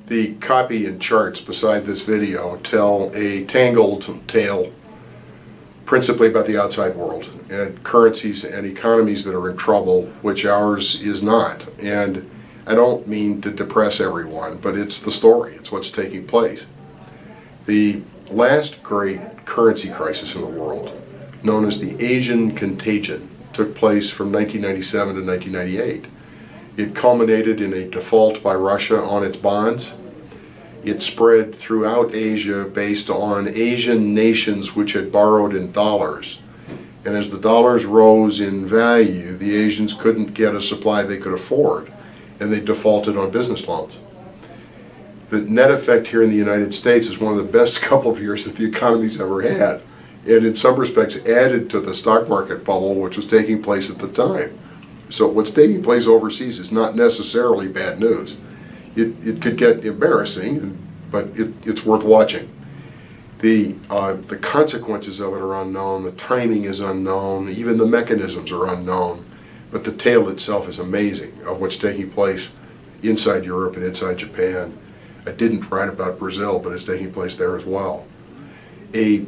The copy and charts beside this video tell a tangled tale principally about the outside world and currencies and economies that are in trouble, which ours is not. And I don't mean to depress everyone, but it's the story. It's what's taking place. The last great currency crisis in the world, known as the Asian contagion, took place from 1997 to 1998. It culminated in a default by Russia on its bonds. It spread throughout Asia based on Asian nations which had borrowed in dollars. And as the dollars rose in value, the Asians couldn't get a supply they could afford, and they defaulted on business loans. The net effect here in the United States is one of the best couple of years that the economy's ever had, and in some respects added to the stock market bubble which was taking place at the time. So what's taking place overseas is not necessarily bad news. It could get embarrassing, but it's worth watching. The consequences of it are unknown, the timing is unknown, even the mechanisms are unknown, but the tale itself is amazing of what's taking place inside Europe and inside Japan. I didn't write about Brazil, but it's taking place there as well. A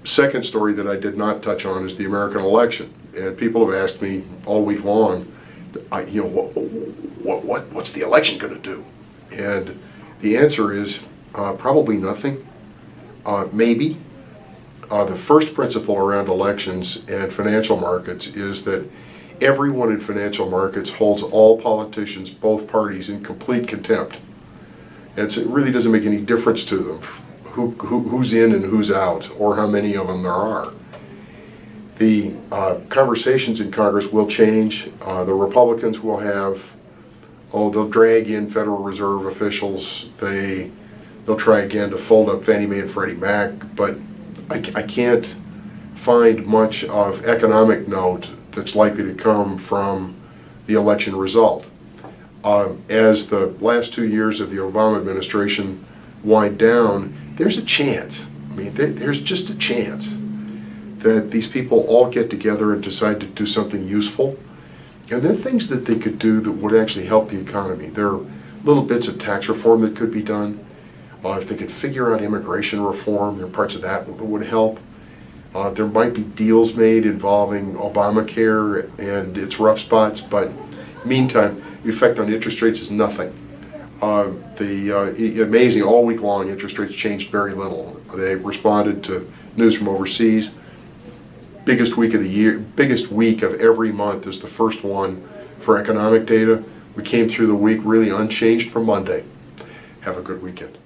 second story that I did not touch on is the American election. And people have asked me all week long, what's the election going to do? And the answer is probably nothing, maybe. The first principle around elections and financial markets is that everyone in financial markets holds all politicians, both parties, in complete contempt. And so it really doesn't make any difference to them who's in and who's out, or how many of them there are. The conversations in Congress will change. The Republicans will have, they'll drag in Federal Reserve officials. They'll try again to fold up Fannie Mae and Freddie Mac, but I can't find much of economic note that's likely to come from the election result. As the last 2 years of the Obama administration wind down, there's a chance, there's just a chance that these people all get together and decide to do something useful. And there are things that they could do that would actually help the economy. There are little bits of tax reform that could be done. If they could figure out immigration reform, there are parts of that would help. There might be deals made involving Obamacare and its rough spots, but meantime, the effect on interest rates is nothing. Amazing, all week long, interest rates changed very little. They responded to news from overseas. Biggest week of the year, biggest week of every month is the first one for economic data. We came through the week really unchanged from Monday. Have a good weekend.